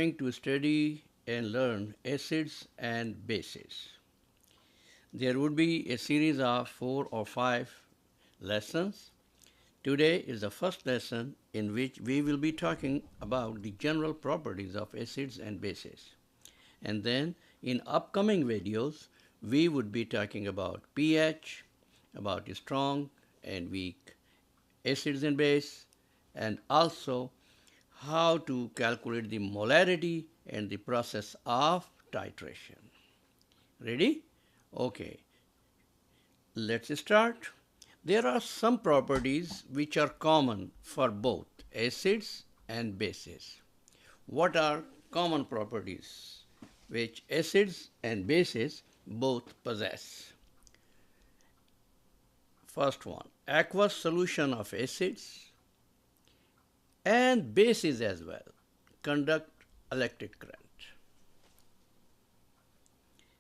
going to study and learn acids and bases. There would be a series of 4 or 5 lessons. Today is the first lesson in which we will be talking about the general properties of acids and bases. And then in upcoming videos, we would be talking about pH, about strong and weak acids and base, and also how to calculate the molarity and the process of titration. Ready? Okay. Let's start. There are some properties which are common for both acids and bases. What are common properties which acids and bases both possess? First one, aqueous solution of acids and bases as well conduct electric current.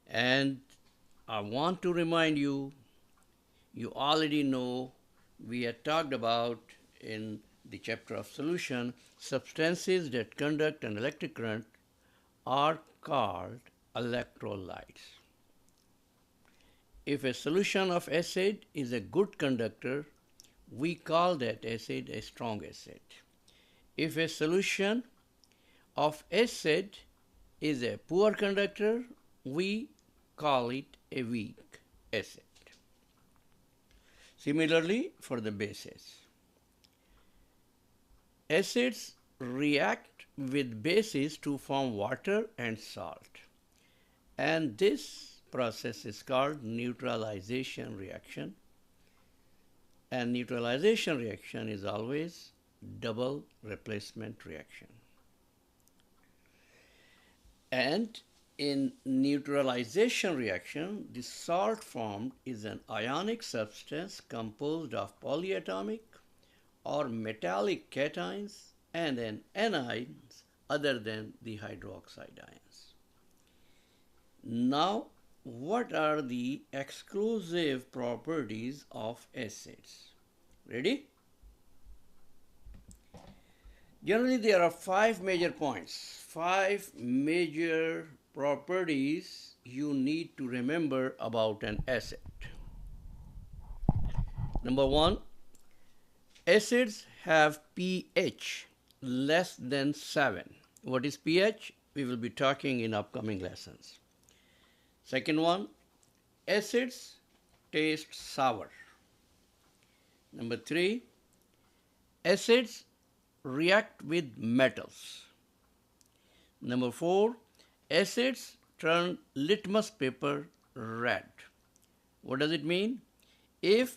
And I want to remind you, you already know we had talked about in the chapter of solution, substances that conduct an electric current are called electrolytes. If a solution of acid is a good conductor, we call that acid a strong acid. If a solution of acid is a poor conductor, we call it a weak acid. Similarly, for the bases, acids react with bases to form water and salt, and this process is called neutralization reaction, and neutralization reaction is always double replacement reaction. And in neutralization reaction, the salt formed is an ionic substance composed of polyatomic or metallic cations and an anions other than the hydroxide ions. Now, what are the exclusive properties of acids? Ready? Generally, there are 5 major points, 5 major properties you need to remember about an acid. Number 1, acids have pH less than 7. What is pH? We will be talking in upcoming lessons. Second one, acids taste sour. Number 3, acids react with metals. Number 4, acids turn litmus paper red. What does it mean? If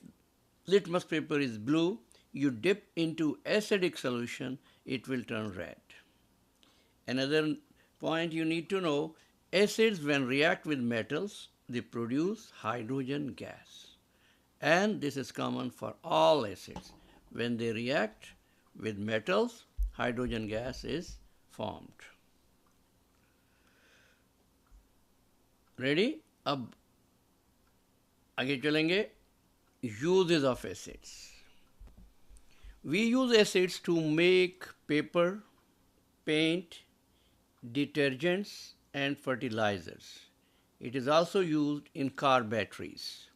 litmus paper is blue, you dip into acidic solution, it will turn red. Another point you need to know, acids when react with metals, they produce hydrogen gas. And this is common for all acids. When they react with metals, hydrogen gas is formed. Ready? अब आगे चलेंगे. Uses of acids. We use acids to make paper, paint, detergents, and fertilizers. It is also used in car batteries.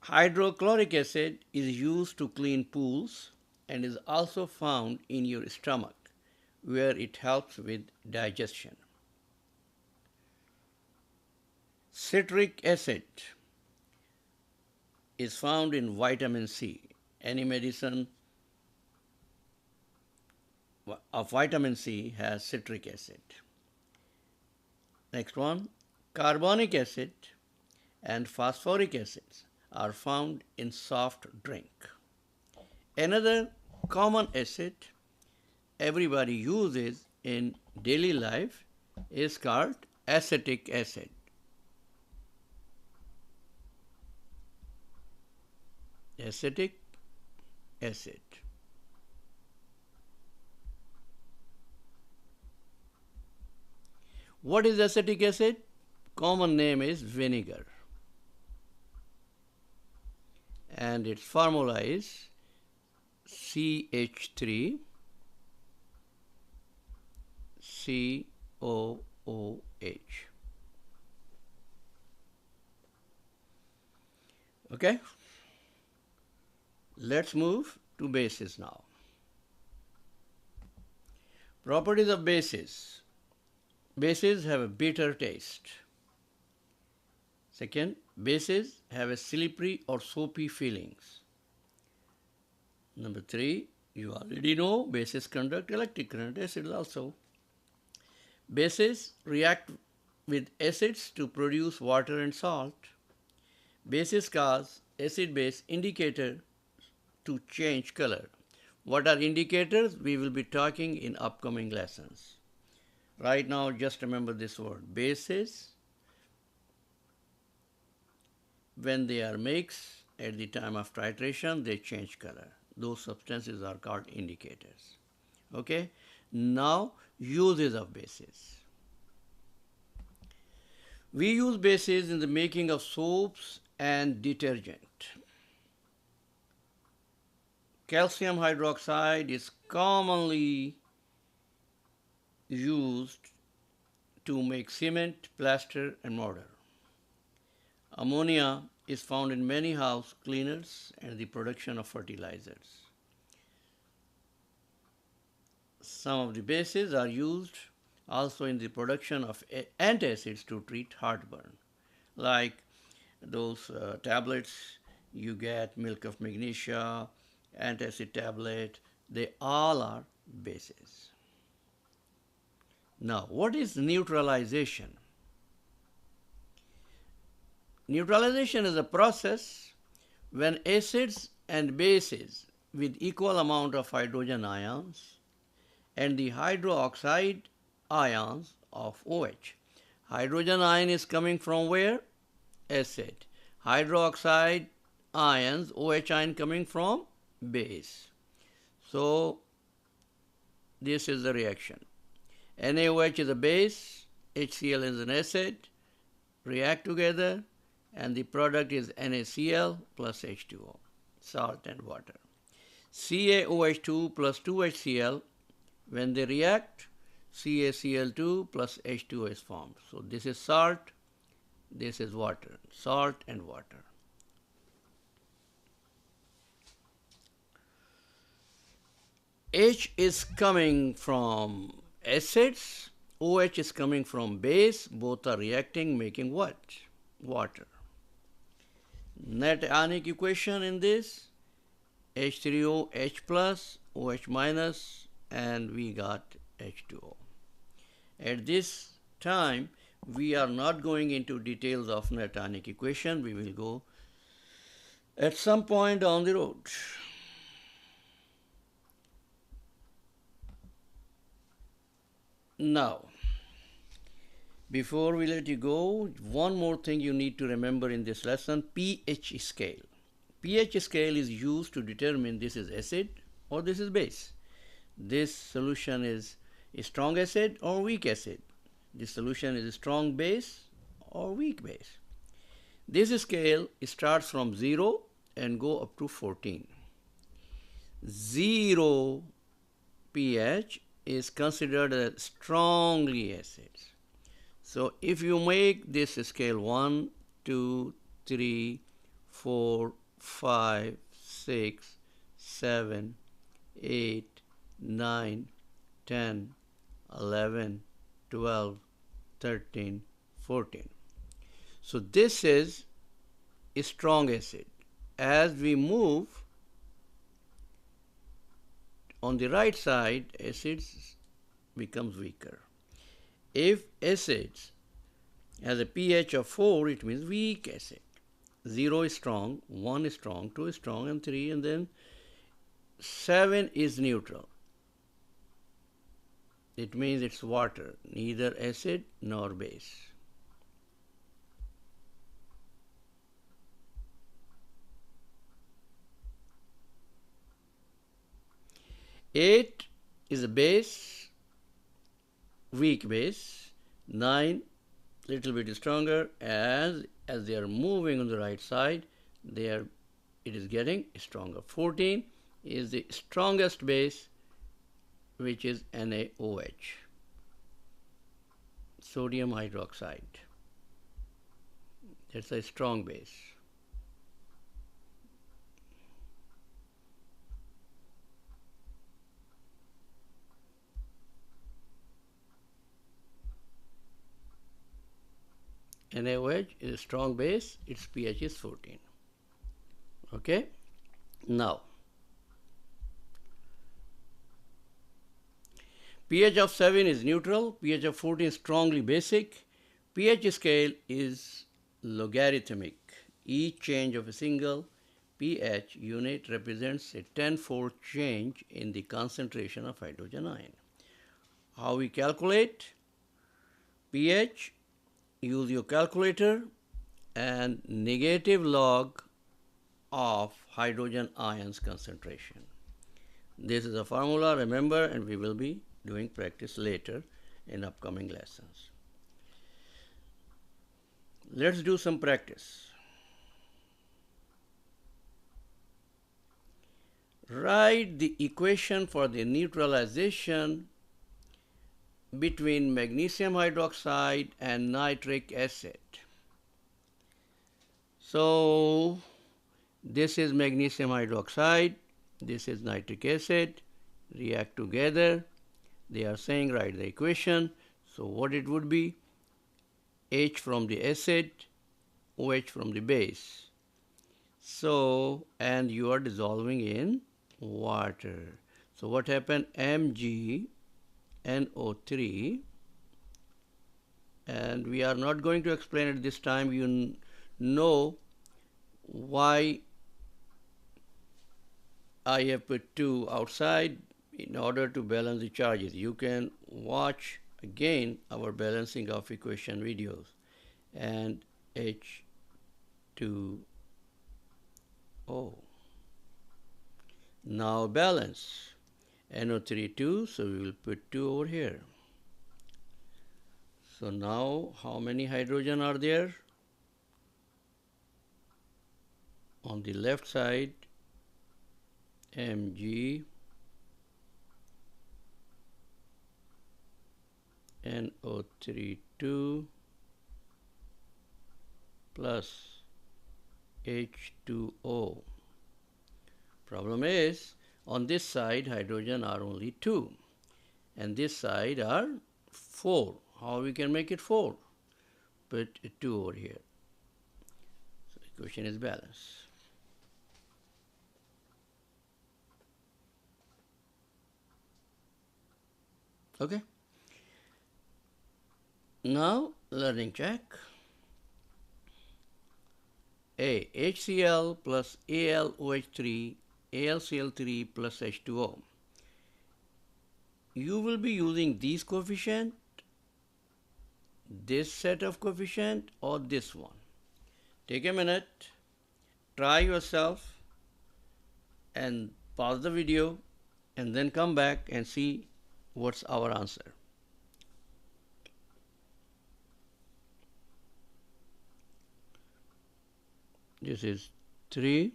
Hydrochloric acid is used to clean pools and is also found in your stomach, where it helps with digestion. Citric acid is found in vitamin C. Any medicine of vitamin C has citric acid. Next one, carbonic acid and phosphoric acids are found in soft drink. Another common acid everybody uses in daily life is called acetic acid. Acetic acid. What is acetic acid? Common name is vinegar. And its formula is CH3 COOH. Okay? Let's move to bases now. Properties of bases. Bases have a bitter taste. Second, bases have a slippery or soapy feelings. Number 3, you already know bases conduct electric current, acids also. Bases react with acids to produce water and salt. Bases cause acid-base indicators to change color. What are indicators? We will be talking in upcoming lessons. Right now, just remember this word. Bases, when they are mixed at the time of titration, they change color. Those substances are called indicators. Okay? Now, uses of bases. We use bases in the making of soaps and detergent. Calcium hydroxide is commonly used to make cement, plaster, and mortar. Ammonia is found in many house cleaners and the production of fertilizers. Some of the bases are used also in the production of antacids to treat heartburn, like those tablets you get, milk of magnesia, antacid tablet, they all are bases. Now, what is neutralization? Neutralization is a process when acids and bases with equal amount of hydrogen ions and the hydroxide ions of OH. Hydrogen ion is coming from where? Acid. Hydroxide ions, OH ion, coming from base. So this is the reaction. NaOH is a base, HCl is an acid, react together, and the product is NaCl plus H2O, salt and water. CaOH2 plus 2HCl, when they react, CaCl2 plus H2O is formed. So this is salt, this is water, salt and water. H is coming from acids, OH is coming from base, both are reacting, making what? Water. Net ionic equation in this, H3O, H plus, OH minus, and we got H2O. At this time, we are not going into details of net ionic equation. We will go at some point down the road. Now, before we let you go, one more thing you need to remember in this lesson, pH scale. pH scale is used to determine this is acid or this is base. This solution is a strong acid or weak acid. This solution is a strong base or weak base. This scale starts from 0 and go up to 14. 0 pH is considered as strongly acid. So if you make this scale 1, 2, 3, 4, 5, 6, 7, 8, 9, 10, 11, 12, 13, 14. So this is a strong acid. As we move on the right side, acids becomes weaker. If acids has a pH of 4, it means weak acid. 0 is strong, 1 is strong, 2 is strong, and 3, and then 7 is neutral. It means it's water, neither acid nor base. Eight is a base, weak base. 9, little bit stronger. As they are moving on the right side, it is getting stronger. 14 is the strongest base, which is NaOH. sodium hydroxide. That's a strong base. NaOH is a strong base, its pH is 14. Okay? Now, pH of 7 is neutral, pH of 14 is strongly basic, pH scale is logarithmic. Each change of a single pH unit represents a tenfold change in the concentration of hydrogen ion. How we calculate pH? Use your calculator and negative log of hydrogen ions concentration. This is a formula, remember, and we will be doing practice later in upcoming lessons. Let's do some practice. Write the equation for the neutralization between magnesium hydroxide and nitric acid. So this is magnesium hydroxide, this is nitric acid, react together. They are saying write the equation. So what it would be? H from the acid, OH from the base. So, and you are dissolving in water. So what happened? MgNO3, and we are not going to explain it this time. You know why I have put 2 outside in order to balance the charges. You can watch again our balancing of equation videos. And H2O. Now balance. NO3 2, so we will put 2 over here. So now how many hydrogen are there? On the left side, Mg NO3 2 plus H2O. Problem is, on this side hydrogen are only 2 and this side are 4. How we can make it 4? Put 2 over here. So equation is balanced. Okay. Now learning check. A. HCl plus AlOH3 AlCl3 plus H2O. You will be using these coefficient, this set of coefficient, or this one. Take a minute, try yourself and pause the video and then come back and see what's our answer. This is 3.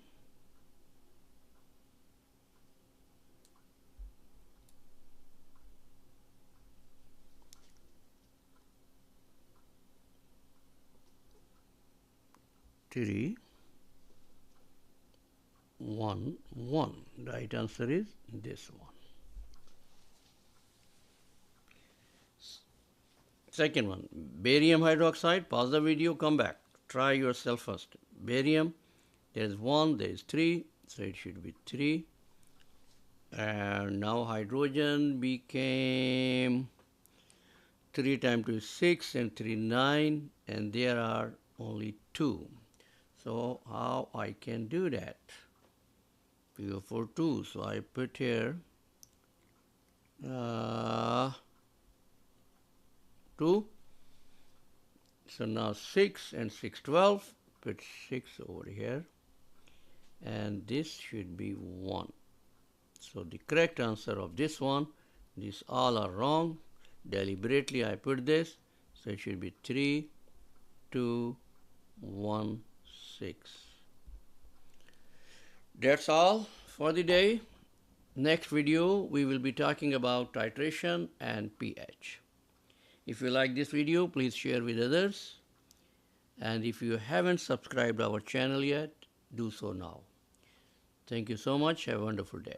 Three, 1, 1. Right answer is this one. Second one, barium hydroxide. Pause the video, come back. Try yourself first. Barium, there is 1, there is 3, so it should be 3. And now hydrogen became 3 times 2 is 6 and 3 9, and there are only 2. So how I can do that? PO4 2. So I put here 2. So now 6 and 6 12. Put 6 over here, and this should be 1. So the correct answer of this one, these all are wrong. Deliberately I put this, so it should be 3 2 1 6. That's all for the day. Next video we will be talking about titration and pH. If you like this video, please share with others. And if you haven't subscribed our channel yet, do so now. Thank you so much. Have a wonderful day.